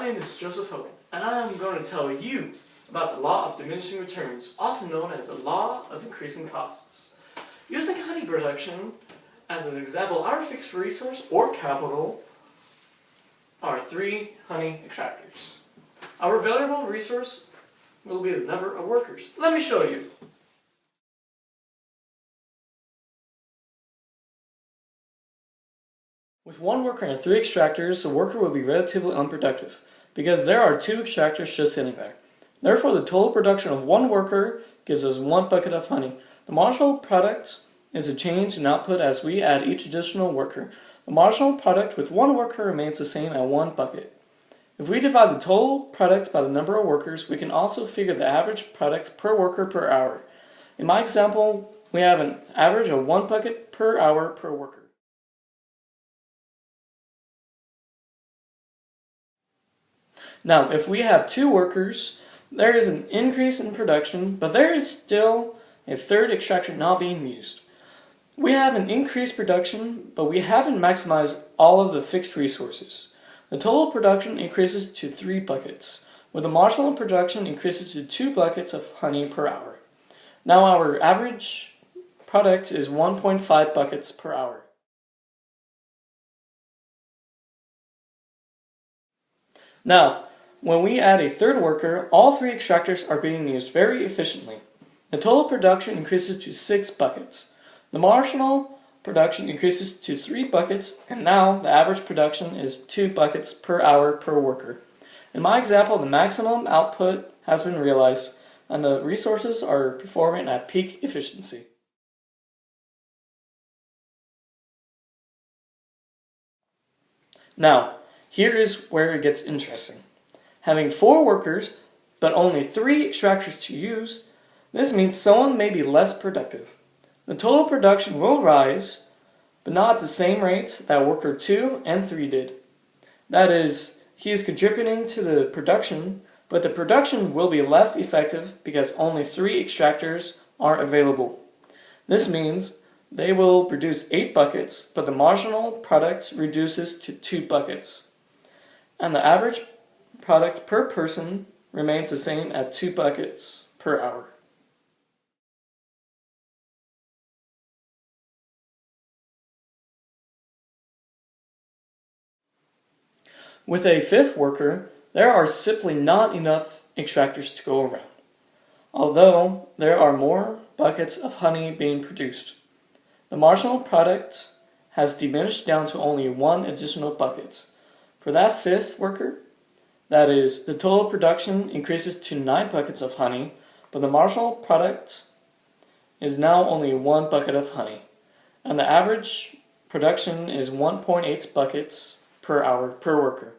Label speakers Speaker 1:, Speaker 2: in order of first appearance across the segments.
Speaker 1: name is Joseph Hogan, and I'm going to tell you about the law of diminishing returns, also known as the law of increasing costs. Using honey production as an example, our fixed resource or capital are 3 honey extractors. Our variable resource will be the number of workers. Let me show you. With 1 worker and 3 extractors, the worker will be relatively unproductive because there are 2 extractors just sitting there. Therefore, the total production of 1 worker gives us 1 bucket of honey. The marginal product is a change in output as we add each additional worker. The marginal product with 1 worker remains the same at 1 bucket. If we divide the total product by the number of workers, we can also figure the average product per worker per hour. In my example, we have an average of 1 bucket per hour per worker. Now, if we have 2 workers, there is an increase in production, but there is still a 3rd extractor not being used. We have an increased production, but we haven't maximized all of the fixed resources. The total production increases to 3 buckets, where the marginal production increases to 2 buckets of honey per hour. Now our average product is 1.5 buckets per hour. Now, when we add a 3rd worker, all 3 extractors are being used very efficiently. The total production increases to 6 buckets. The marginal production increases to 3 buckets, and now the average production is 2 buckets per hour per worker. In my example, the maximum output has been realized, and the resources are performing at peak efficiency. Now, here is where it gets interesting. Having 4 workers, but only 3 extractors to use, this means someone may be less productive. The total production will rise, but not at the same rates that worker 2 and 3 did. That is, he is contributing to the production, but the production will be less effective because only 3 extractors are available. This means they will produce 8 buckets, but the marginal product reduces to 2 buckets. And the average product per person remains the same at 2 buckets per hour. With a 5th worker, there are simply not enough extractors to go around, although there are more buckets of honey being produced. The marginal product has diminished down to only 1 additional bucket. For that 5th worker, that is, the total production increases to 9 buckets of honey, but the marginal product is now only 1 bucket of honey, and the average production is 1.8 buckets per hour per worker.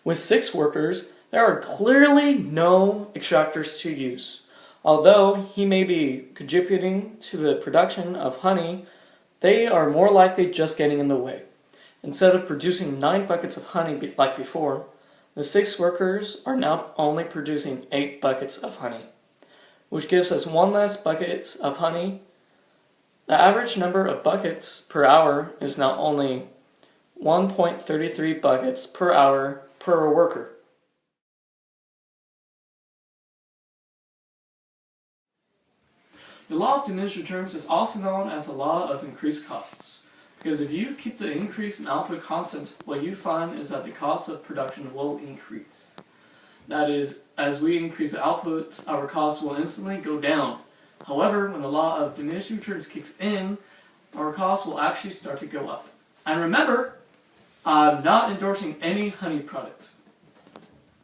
Speaker 1: With 6 workers, there are clearly no extractors to use. Although he may be contributing to the production of honey, they are more likely just getting in the way. Instead of producing 9 buckets of honey like before, the 6 workers are now only producing 8 buckets of honey, which gives us 1 less bucket of honey. The average number of buckets per hour is now only 1.33 buckets per hour per worker. The law of diminishing returns is also known as the law of increased costs, because if you keep the increase in output constant, what you find is that the cost of production will increase. That is, as we increase the output, our costs will instantly go down. However, when the law of diminishing returns kicks in, our costs will actually start to go up. And remember, I'm not endorsing any honey product.